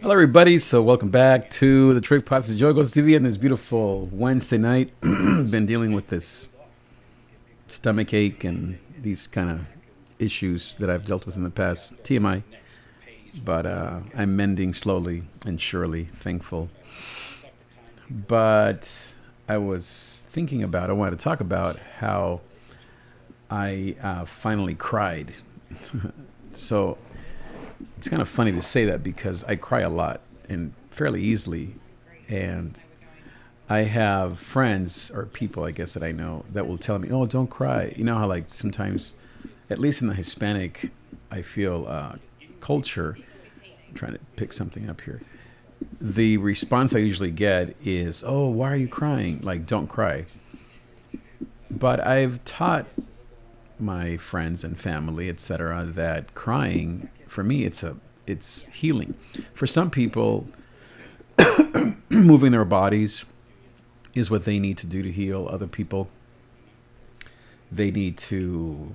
Hello, everybody. So, welcome back to the Trick Pots of Joy Goes TV on this beautiful Wednesday night. Been dealing with this stomach ache and these kind of issues that I've dealt with in the past. TMI. But I'm mending slowly and surely, thankful. But I was thinking about, I wanted to talk about how I finally cried. So, it's kind of funny to say that because I cry a lot and fairly easily. And I have friends or people, I guess, that I know that will tell me, oh, don't cry. You know how, like, sometimes, at least in the Hispanic, I feel culture, I'm trying to pick something up here. The response I usually get is, oh, why are you crying? Like, don't cry. But I've taught my friends and family, etc., that crying for me it's healing. For some people, moving their bodies is what they need to do to heal. Other people, they need to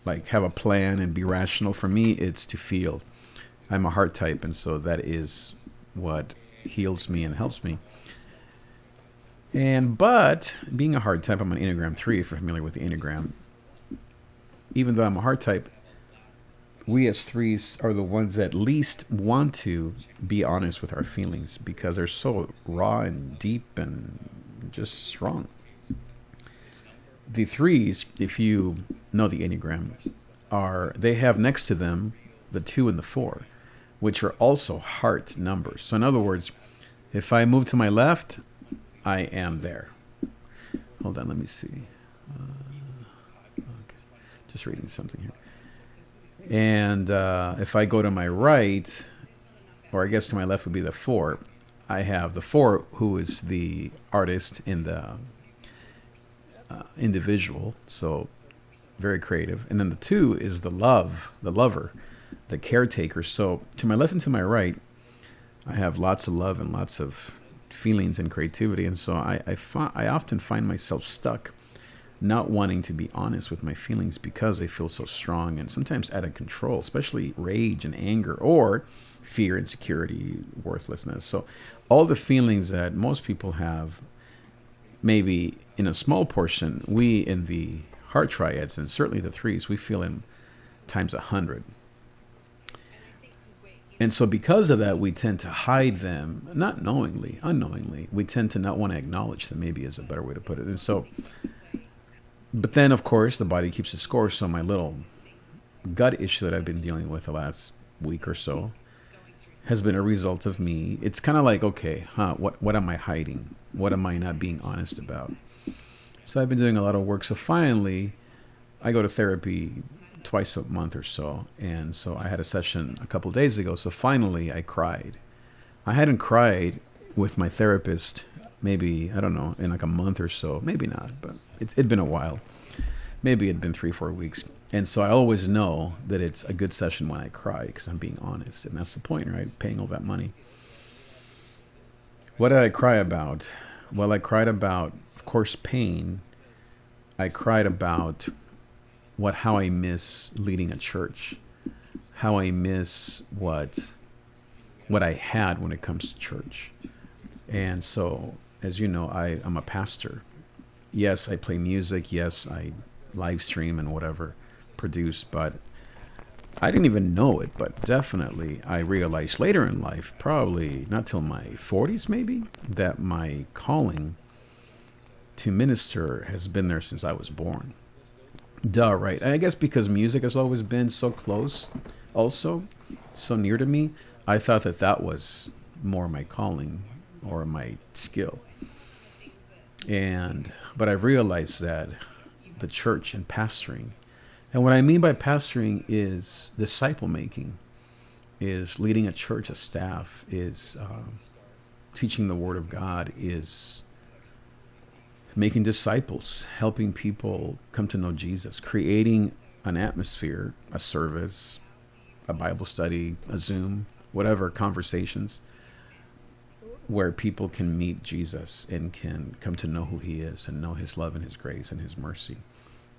like have a plan and be rational. For me, it's to feel. I'm a heart type, and so that is what heals me and helps me. And but being a heart type, I'm an Enneagram 3, if you're familiar with the Enneagram. Even though I'm a heart type, we as threes are the ones that least want to be honest with our feelings because they're so raw and deep and just strong. The threes, if you know the Enneagram, they have next to them the 2 and the 4, which are also heart numbers. So in other words, if I move to my left, I am there. Hold on, let me see. Okay. Just reading something here. And if I go to my right, or I guess to my left would be the 4, I have the 4 who is the artist in the individual, so very creative. And then the 2 is the lover, the caretaker. So to my left and to my right, I have lots of love and lots of feelings and creativity. And so I often find myself stuck not wanting to be honest with my feelings because they feel so strong and sometimes out of control, especially rage and anger or fear, insecurity, worthlessness. So all the feelings that most people have, maybe in a small portion, we in the heart triads and certainly the threes, we feel in times 100. And so because of that, we tend to hide them, not knowingly, unknowingly. We tend to not want to acknowledge them, maybe is a better way to put it. And so, but then, of course, the body keeps a score. So my little gut issue that I've been dealing with the last week or so has been a result of me. It's kind of like, okay, what am I hiding? What am I not being honest about? So I've been doing a lot of work. So finally, I go to therapy twice a month or so. And so I had a session a couple of days ago. So finally, I cried. I hadn't cried with my therapist maybe, I don't know, in like a month or so. Maybe not, but it'd been a while. Maybe it'd been 3-4 weeks. And so I always know that it's a good session when I cry because I'm being honest. And that's the point, right? Paying all that money. What did I cry about? Well, I cried about, of course, pain. I cried about how I miss leading a church. How I miss what I had when it comes to church. And so, as you know, I'm a pastor. Yes, I play music. Yes, I live stream and whatever, produce. But I didn't even know it. But definitely, I realized later in life, probably not till my 40s maybe, that my calling to minister has been there since I was born. Duh, right? And I guess because music has always been so close, also so near to me, I thought that was more my calling or my skill. But I realized that the church and pastoring, and what I mean by pastoring is disciple making, is leading a church, a staff, is teaching the Word of God, is making disciples, helping people come to know Jesus, creating an atmosphere, a service, a Bible study, a Zoom, whatever, conversations where people can meet Jesus and can come to know who he is and know his love and his grace and his mercy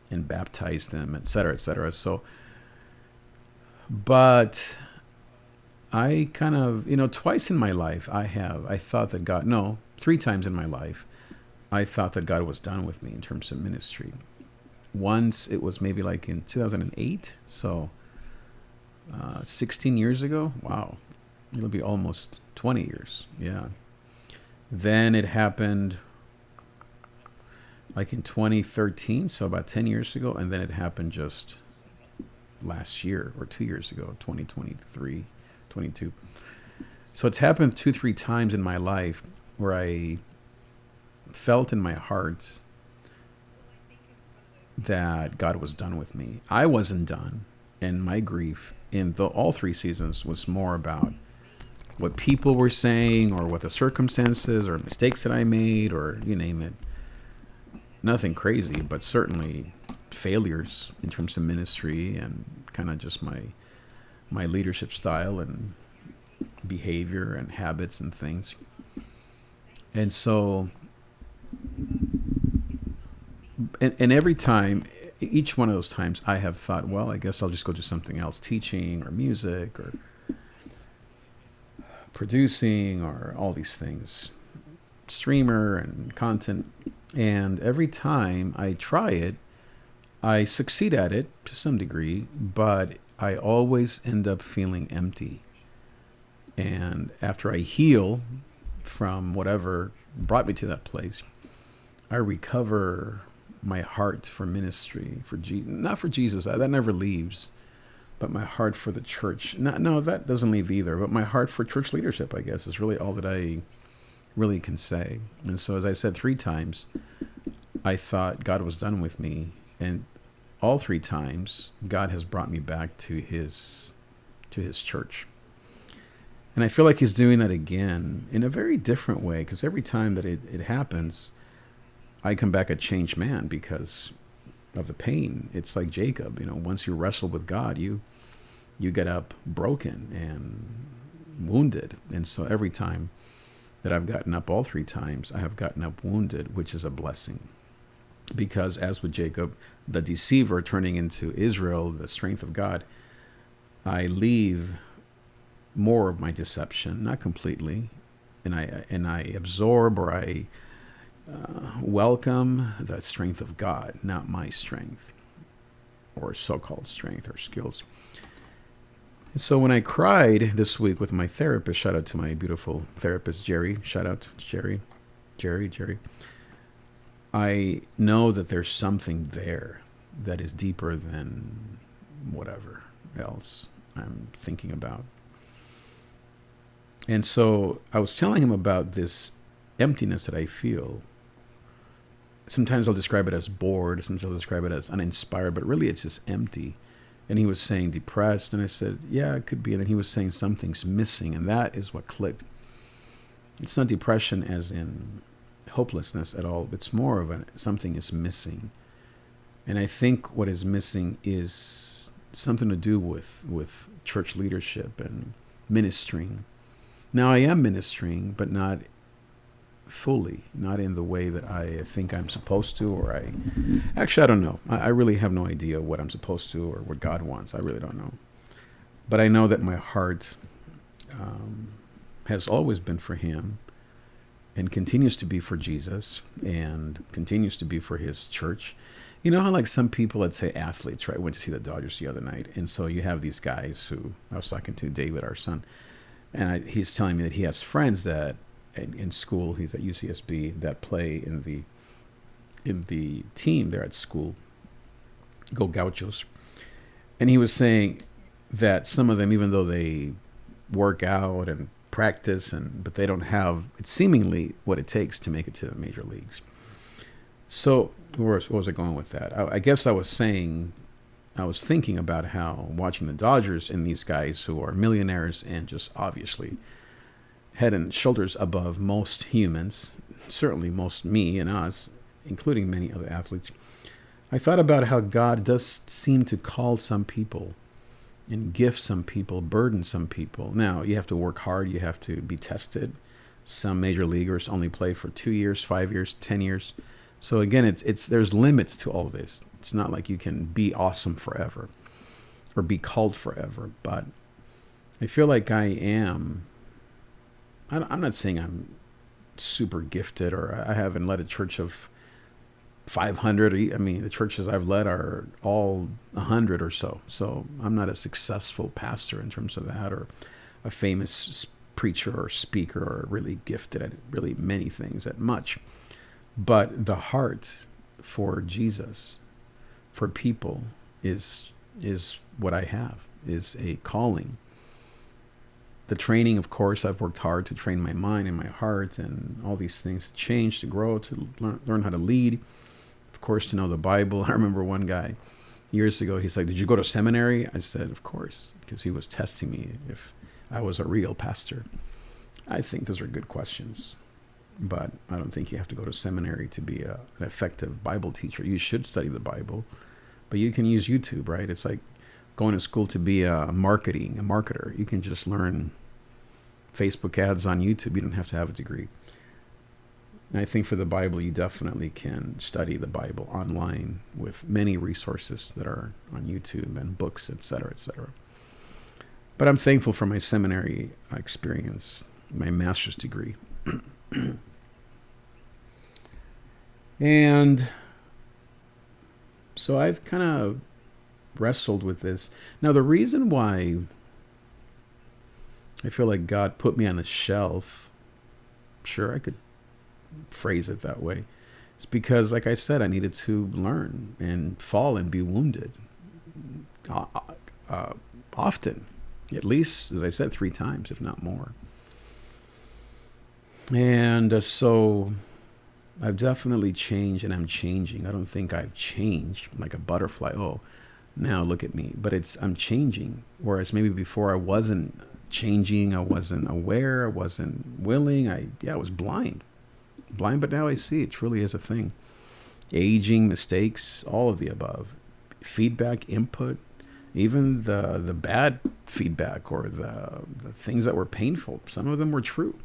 and baptize them, et cetera, et cetera. So, but I kind of, twice in my life I thought that God, no, three times in my life, I thought that God was done with me in terms of ministry. Once it was maybe like in 2008, so 16 years ago. Wow, it'll be almost 20 years. Yeah. Then it happened like in 2013, so about 10 years ago. And then it happened just last year or 2 years ago, 2023, 22. So it's happened 2, 3 times in my life where I felt in my heart that God was done with me. I wasn't done. And my grief in all 3 seasons was more about what people were saying or what the circumstances or mistakes that I made or you name it. Nothing crazy, but certainly failures in terms of ministry and kind of just my leadership style and behavior and habits and things. And so, and every time, each one of those times, I have thought, well, I guess I'll just go do something else, teaching or music or producing or all these things, streamer and content. And every time I try it, I succeed at it to some degree, but I always end up feeling empty. And after I heal from whatever brought me to that place, I recover my heart for ministry, not for Jesus, that never leaves, but my heart for the church. No, that doesn't leave either, but my heart for church leadership, I guess, is really all that I really can say. And so, as I said 3 times, I thought God was done with me. And all 3 times, God has brought me back to his church. And I feel like he's doing that again in a very different way, because every time that it happens, I come back a changed man because of the pain. It's like Jacob, once you wrestle with God, you get up broken and wounded. And so every time that I've gotten up, all 3 times, I have gotten up wounded, which is a blessing. Because as with Jacob, the deceiver turning into Israel, the strength of God, I leave more of my deception, not completely, and I absorb or I welcome the strength of God, not my strength or so-called strength or skills. And so when I cried this week with my therapist, shout out to my beautiful therapist, Jerry. Shout out to Jerry. I know that there's something there that is deeper than whatever else I'm thinking about. And so I was telling him about this emptiness that I feel. Sometimes I'll describe it as bored, sometimes I'll describe it as uninspired, but really it's just empty. And he was saying depressed, and I said, yeah, it could be. And then he was saying something's missing, and that is what clicked. It's not depression as in hopelessness at all. It's more of something is missing. And I think what is missing is something to do with church leadership and ministering. Now I am ministering, but not fully, not in the way that I think I'm supposed to, or I don't know. I really have no idea what I'm supposed to or what God wants. I really don't know. But I know that my heart has always been for him and continues to be for Jesus and continues to be for his church. You know how like some people, let's say athletes, right? Went to see the Dodgers the other night. And so you have these guys who, I was talking to David, our son, and he's telling me that he has friends that in school, he's at UCSB, that play in the team there at school, Go Gauchos. And he was saying that some of them, even though they work out and practice, but they don't have, it's seemingly what it takes to make it to the major leagues. So where was I going with that? I guess I was thinking about how watching the Dodgers and these guys who are millionaires and just obviously head and shoulders above most humans, certainly most me and us, including many other athletes, I thought about how God does seem to call some people and gift some people, burden some people. Now, you have to work hard. You have to be tested. Some major leaguers only play for 2 years, 5 years, 10 years. So again, it's there's limits to all this. It's not like you can be awesome forever or be called forever. But I feel like I am. I'm not saying I'm super gifted or I haven't led a church of 500. I mean, the churches I've led are all 100 or so. So I'm not a successful pastor in terms of that, or a famous preacher or speaker, or really gifted at really many things at much. But the heart for Jesus, for people, is what I have, is a calling. The training, of course, I've worked hard to train my mind and my heart and all these things to change, to grow, to learn how to lead, of course, to know the Bible. I remember one guy years ago, he's like, "Did you go to seminary?" I said, "Of course," because he was testing me if I was a real pastor. I think those are good questions, but I don't think you have to go to seminary to be an effective Bible teacher. You should study the Bible, but you can use YouTube, right? It's like going to school to be a marketer. You can just learn Facebook ads on YouTube. You don't have to have a degree. And I think for the Bible, you definitely can study the Bible online with many resources that are on YouTube and books, etc., etc. But I'm thankful for my seminary experience, my master's degree. And so I've kind of wrestled with this. Now, the reason why I feel like God put me on the shelf, sure, I could phrase it that way, it's because, like I said, I needed to learn and fall and be wounded often, at least, as I said, 3 times, if not more. And so I've definitely changed, and I'm changing. I don't think I've changed like a butterfly. Oh, now look at me. But I'm changing. Whereas maybe before I wasn't changing, I wasn't aware, I wasn't willing. I was blind, but now I see it truly is a thing. Aging, mistakes, all of the above, feedback, input, even the bad feedback or the things that were painful. Some of them were true.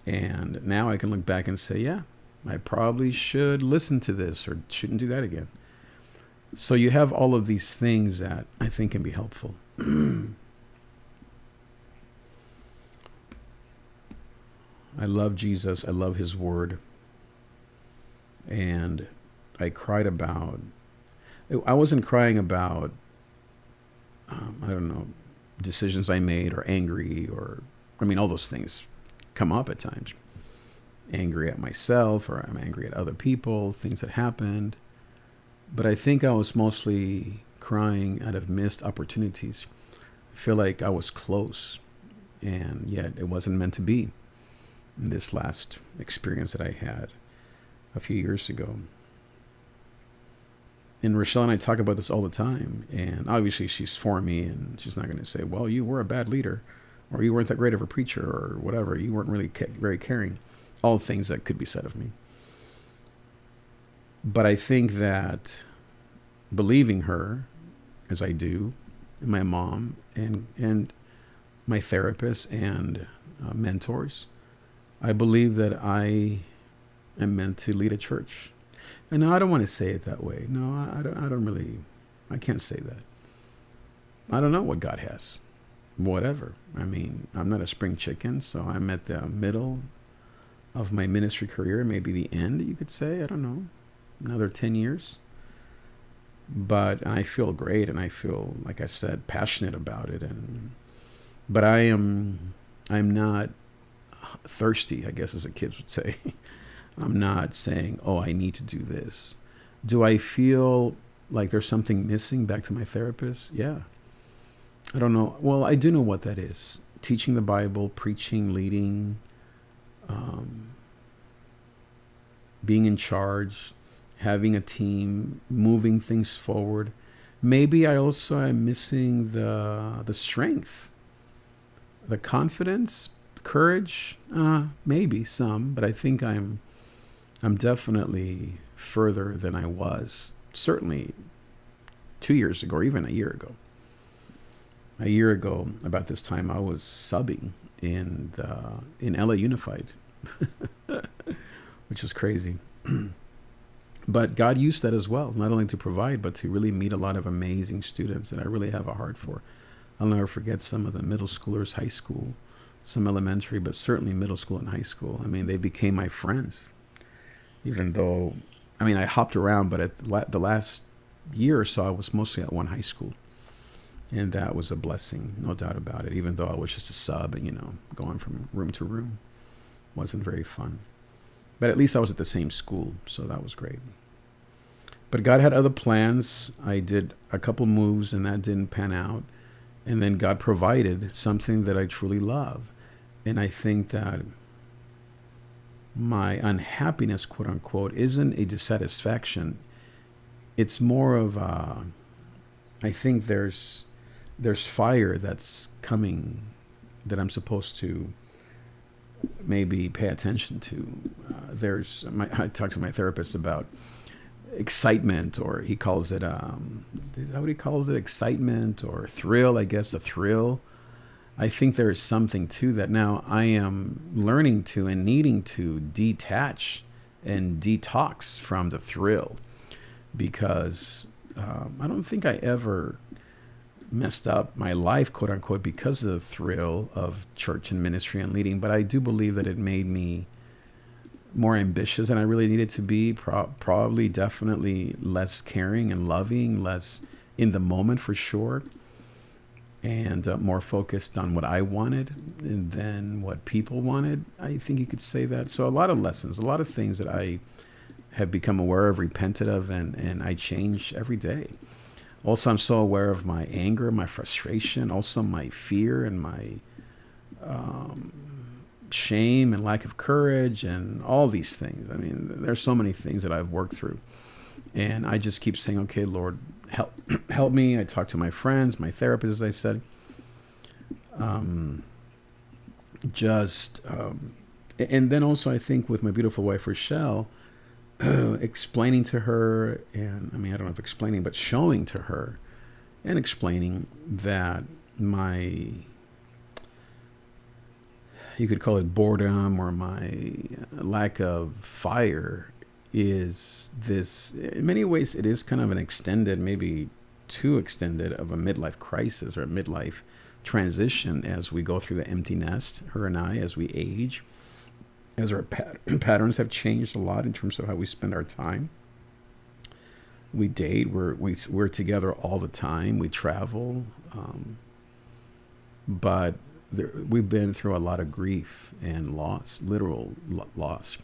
And now I can look back and say, yeah, I probably should listen to this or shouldn't do that again. So you have all of these things that I think can be helpful. I love Jesus. I love his word. And I cried about, I wasn't crying about, I don't know, decisions I made or angry or, I mean, all those things come up at times. Angry at myself, or I'm angry at other people, things that happened. But I think I was mostly crying out of missed opportunities. I feel like I was close, and yet it wasn't meant to be. This last experience that I had a few years ago. And Rochelle and I talk about this all the time. And obviously she's for me, and she's not going to say, well, you were a bad leader, or you weren't that great of a preacher, or whatever. You weren't really very caring. All things that could be said of me. But I think that believing her, as I do, and my mom, and my therapist and mentors, I believe that I am meant to lead a church. And I don't want to say it that way. No, I can't say that. I don't know what God has. Whatever. I mean, I'm not a spring chicken, so I'm at the middle of my ministry career, maybe the end, you could say. I don't know. Another 10 years. But I feel great, and I feel, like I said, passionate about it. But I'm not thirsty, I guess, as the kids would say. I'm not saying, oh, I need to do this. Do I feel like there's something missing? Back to my therapist? Yeah. I don't know. Well, I do know what that is. Teaching the Bible, preaching, leading, being in charge, having a team, moving things forward. Maybe I also am missing the strength, the confidence, courage. Maybe some, but I think I'm definitely further than I was. Certainly 2 years ago, or even a year ago. A year ago, about this time, I was subbing in LA Unified, which was crazy. But God used that as well, not only to provide, but to really meet a lot of amazing students that I really have a heart for. I'll never forget some of the middle schoolers, high school, some elementary, but certainly middle school and high school. I mean, they became my friends, even though, I mean, I hopped around, but at the last year or so, I was mostly at one high school. And that was a blessing, no doubt about it, even though I was just a sub and, going from room to room wasn't very fun. But at least I was at the same school, so that was great. But God had other plans. I did a couple moves and that didn't pan out. And then God provided something that I truly love. And I think that my unhappiness, quote unquote, isn't a dissatisfaction. It's more of I think there's fire that's coming that I'm supposed to maybe pay attention to. I talked to my therapist about excitement, or he calls it, is that what he calls it? Excitement or thrill, I guess, a thrill. I think there is something to that. Now, I am learning to and needing to detach and detox from the thrill, because I don't think I ever messed up my life, quote unquote, because of the thrill of church and ministry and leading. But I do believe that it made me more ambitious than I really needed to be, probably definitely less caring and loving, less in the moment for sure, and more focused on what I wanted than what people wanted. I think you could say that. So a lot of lessons, a lot of things that I have become aware of, repented of, and I change every day. Also, I'm so aware of my anger, my frustration, also my fear and my shame and lack of courage and all these things. I mean, there's so many things that I've worked through. And I just keep saying, okay, Lord, help me. I talk to my friends, my therapist, as I said. And then also I think with my beautiful wife, Rochelle, explaining to her, and I mean, I don't know if explaining, but showing to her and explaining that you could call it boredom, or my lack of fire is this, in many ways, it is kind of an extended, maybe too extended of a midlife crisis or a midlife transition as we go through the empty nest, her and I, as we age, as our patterns have changed a lot in terms of how we spend our time. We date, we're together all the time, we travel, but we've been through a lot of grief and loss, literal loss.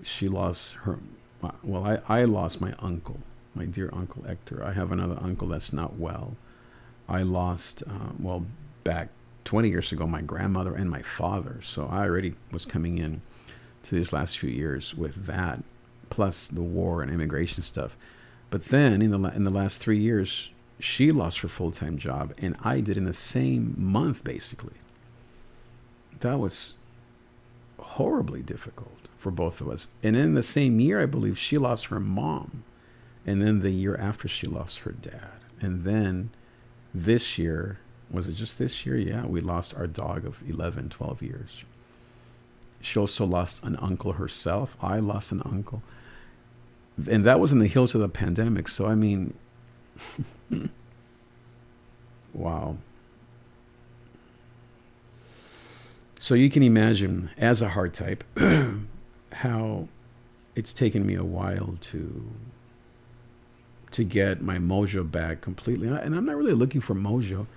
She lost her, well, I lost my uncle, my dear Uncle Hector. I have another uncle that's not well. I lost, back 20 years ago, my grandmother and my father. So I already was coming in to these last few years with that, plus the war and immigration stuff. But then in the last 3 years, she lost her full-time job, and I did in the same month, basically. That was horribly difficult for both of us. And in the same year, I believe, she lost her mom. And then the year after, she lost her dad. And then this year, was it just this year? Yeah, we lost our dog of 11, 12 years. She also lost an uncle herself. I lost an uncle. And that was in the heels of the pandemic. So, I mean, wow. So you can imagine, as a hard type, how it's taken me a while to get my mojo back completely. And I'm not really looking for mojo.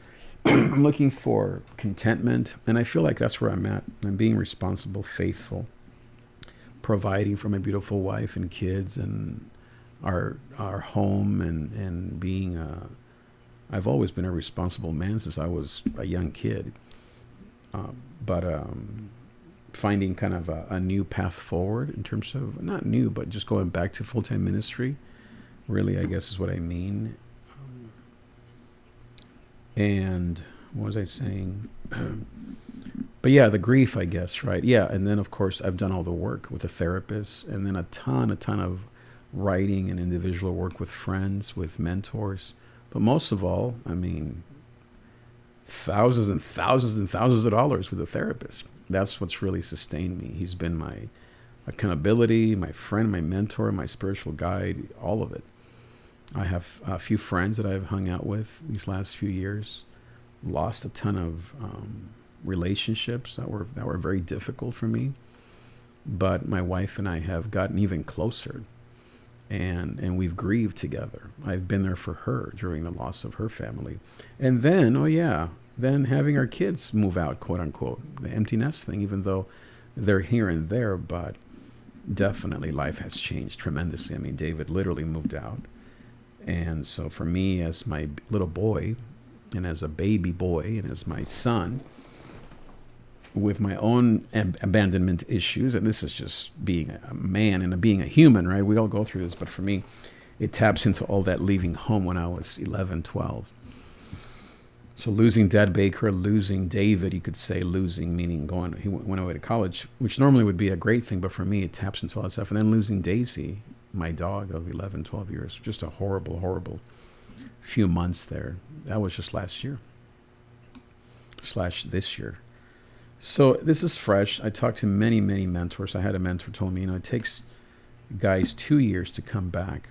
I'm looking for contentment. And I feel like that's where I'm at. I'm being responsible, faithful, providing for my beautiful wife and kids and our home, and being I've always been a responsible man since I was a young kid. But finding kind of a new path forward in terms of, not new, but just going back to full-time ministry, really, I guess is what I mean. And what was I saying? But yeah, the grief, I guess, right? Yeah, and then, of course, I've done all the work with a therapist, and then a ton of writing and individual work with friends, with mentors. But most of all, I mean, thousands and thousands and thousands of dollars with a therapist. That's what's really sustained me. He's been my accountability, my friend, my mentor, my spiritual guide, all of it. I have a few friends that I've hung out with these last few years. lost a ton of relationships that were very difficult for me. But my wife and I have gotten even closer, and we've grieved together. I've been there for her during the loss of her family. And then, oh yeah, then having our kids move out, quote unquote, the empty nest thing, even though they're here and there, but definitely life has changed tremendously. I mean, David literally moved out. And so for me, as my little boy, and as a baby boy, and as my son, with my own abandonment issues, and this is just being a man and being a human, right? We all go through this, but for me, it taps into all that leaving home when I was 11, 12. So losing Dad Baker, losing David, you could say losing, meaning he went away to college, which normally would be a great thing, but for me, it taps into all that stuff. And then losing Daisy, my dog of 11, 12 years, just a horrible, horrible few months there. That was just last year / this year. So this is fresh. I talked to many, many mentors. I had a mentor told me, it takes guys 2 years to come back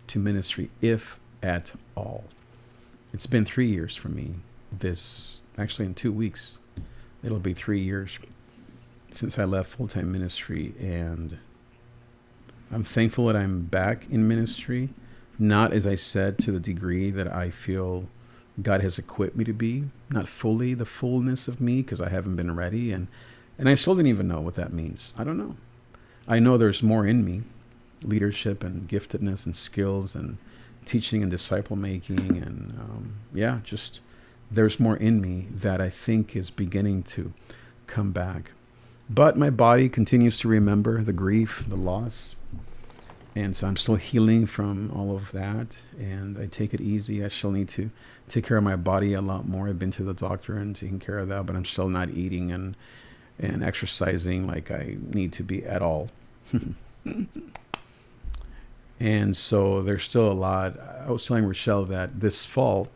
to ministry, if at all. It's been 3 years for me. Actually in 2 weeks, it'll be 3 years since I left full-time ministry. And I'm thankful that I'm back in ministry. Not, as I said, to the degree that I feel God has equipped me to be, not fully the fullness of me, because I haven't been ready. And I still didn't even know what that means. I don't know. I know there's more in me, leadership and giftedness and skills and teaching and disciple making. And just there's more in me that I think is beginning to come back. But my body continues to remember the grief, the loss. And so I'm still healing from all of that, and I take it easy. I still need to take care of my body a lot more. I've been to the doctor and taking care of that, but I'm still not eating and exercising like I need to be at all. And so there's still a lot. I was telling Rochelle that this fall,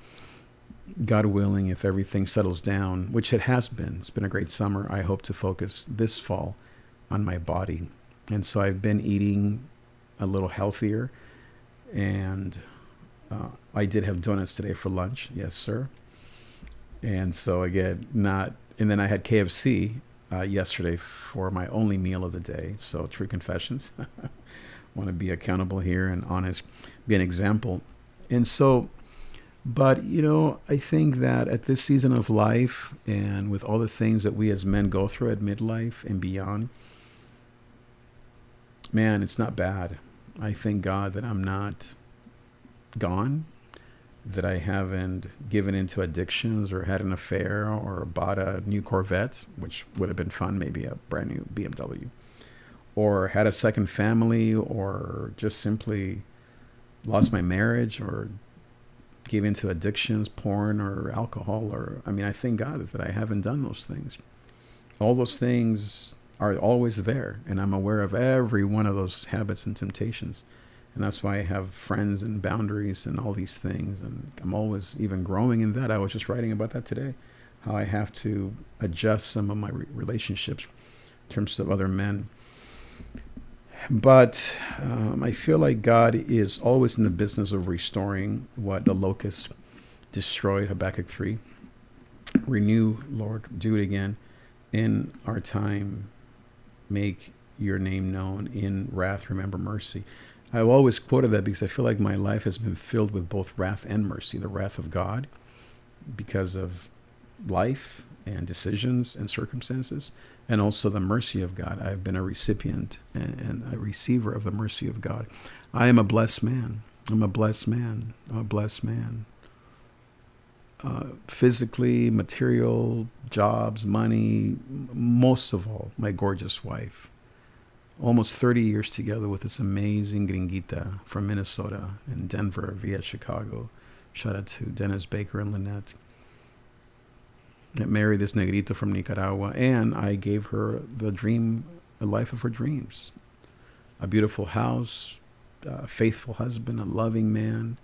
God willing, if everything settles down, which it has been, it's been a great summer, I hope to focus this fall on my body. And so I've been eating a little healthier, and I did have donuts today for lunch. Yes, sir. And so again, and then I had KFC yesterday for my only meal of the day. So true confessions. Want to be accountable here and honest, be an example. And so, but I think that at this season of life, and with all the things that we as men go through at midlife and beyond, man, it's not bad. I thank God that I'm not gone, that I haven't given into addictions or had an affair or bought a new Corvette, which would have been fun, maybe a brand new BMW, or had a second family, or just simply lost my marriage or gave into addictions, porn or alcohol. I thank God that I haven't done those things. All those things are always there, and I'm aware of every one of those habits and temptations. And that's why I have friends and boundaries and all these things, and I'm always even growing in that. I was just writing about that today, how I have to adjust some of my relationships in terms of other men. But I feel like God is always in the business of restoring what the locusts destroyed, Habakkuk 3. Renew, Lord, do it again in our time. Make your name known. In wrath, remember mercy. I've always quoted that because I feel like my life has been filled with both wrath and mercy. The wrath of God because of life and decisions and circumstances, and also the mercy of God. I've been a recipient and a receiver of the mercy of God. I am a blessed man. I'm a blessed man. I'm a blessed man. Physically, material, jobs, money, most of all, my gorgeous wife. Almost 30 years together with this amazing gringuita from Minnesota and Denver via Chicago. Shout out to Dennis Baker and Lynette. I married this negrito from Nicaragua, and I gave her the life of her dreams. A beautiful house, a faithful husband, a loving man,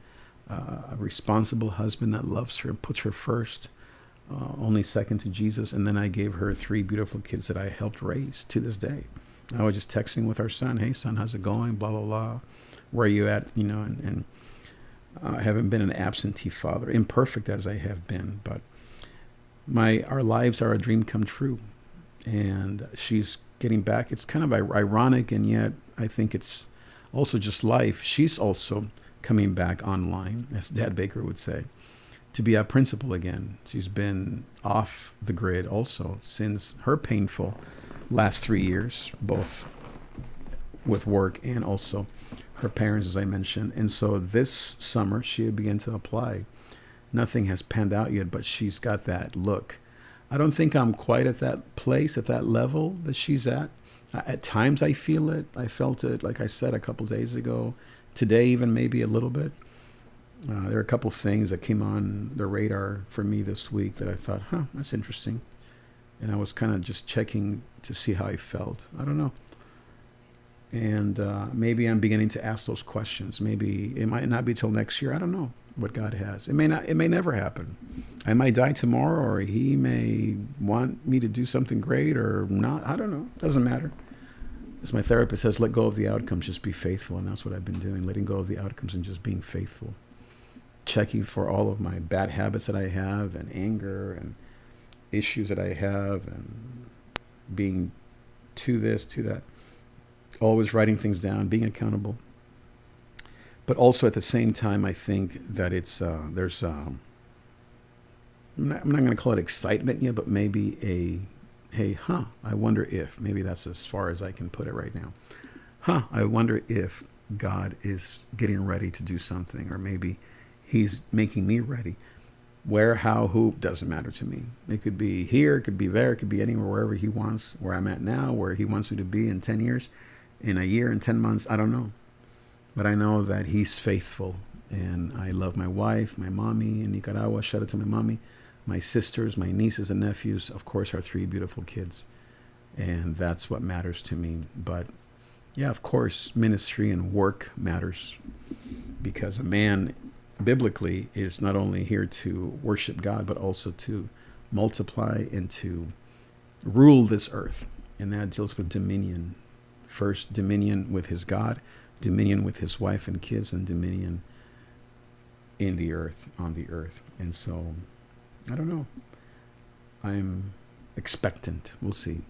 a responsible husband that loves her and puts her first, only second to Jesus. And then I gave her 3 beautiful kids that I helped raise to this day. I was just texting with our son, hey son, how's it going? Blah, blah, blah. Where are you at? And I haven't been an absentee father, imperfect as I have been, but Our lives are a dream come true, and she's getting back. It's kind of ironic, and yet I think it's also just life. She's also coming back online, as Dad Baker would say, to be a principal again. She's been off the grid also since her painful last 3 years, both with work and also her parents, as I mentioned. And so this summer she began to apply. Nothing has panned out yet, but she's got that look. I don't think I'm quite at that place, at that level that she's at. At times I feel it. I felt it, like I said, a couple days ago. Today, even maybe a little bit. There are a couple things that came on the radar for me this week that I thought, that's interesting. And I was kind of just checking to see how I felt. I don't know. And maybe I'm beginning to ask those questions. Maybe it might not be till next year. I don't know what God has. It may not. It may never happen. I might die tomorrow, or He may want me to do something great or not. I don't know. Doesn't matter. As my therapist says, let go of the outcomes. Just be faithful, and that's what I've been doing. Letting go of the outcomes and just being faithful. Checking for all of my bad habits that I have, and anger, and issues that I have, and being to this, to that. Always writing things down, being accountable. But also at the same time, I think that it's there's I'm not going to call it excitement yet, but maybe I wonder if, maybe that's as far as I can put it right now. I wonder if God is getting ready to do something, or maybe He's making me ready. Where, how, who, doesn't matter to me. It could be here, it could be there, it could be anywhere, wherever He wants, where I'm at now, where He wants me to be in 10 years, in a year, in 10 months, I don't know. But I know that He's faithful, and I love my wife, my mommy in Nicaragua. Shout out to my mommy, my sisters, my nieces and nephews, of course, our 3 beautiful kids. And that's what matters to me. But yeah, of course, ministry and work matters, because a man biblically is not only here to worship God, but also to multiply and to rule this earth. And that deals with dominion. First, dominion with his God, dominion with his wife and kids, and dominion in the earth, on the earth. And so, I don't know. I'm expectant. We'll see.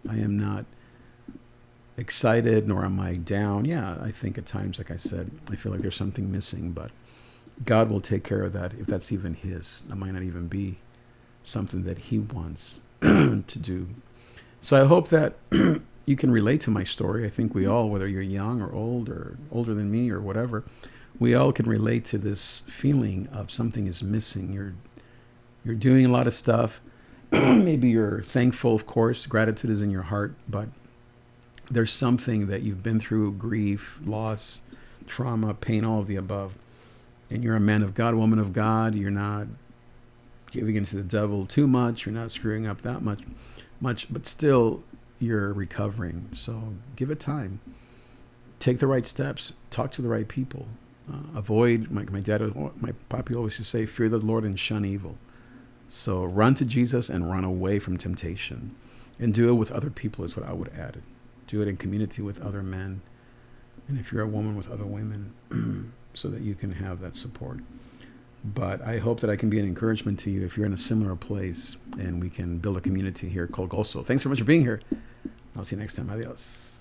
I am not excited, nor am I down. Yeah, I think at times, like I said, I feel like there's something missing, but God will take care of that, if that's even His. That might not even be something that He wants to do. So I hope that you can relate to my story. I think we all, whether you're young or old or older than me or whatever, we all can relate to this feeling of something is missing. You're doing a lot of stuff. Maybe you're thankful, of course. Gratitude is in your heart, but there's something that you've been through, grief, loss, trauma, pain, all of the above. And you're a man of God, woman of God. You're not giving into the devil too much. You're not screwing up that much, but still you're recovering. So give it time. Take the right steps. Talk to the right people. Avoid, my dad, my papi always used to say, fear the Lord and shun evil. So run to Jesus and run away from temptation. And do it with other people is what I would add. Do it in community with other men. And if you're a woman, with other women, so that you can have that support. But I hope that I can be an encouragement to you if you're in a similar place, and we can build a community here called Gozo. Thanks so much for being here. I'll see you next time. Adios.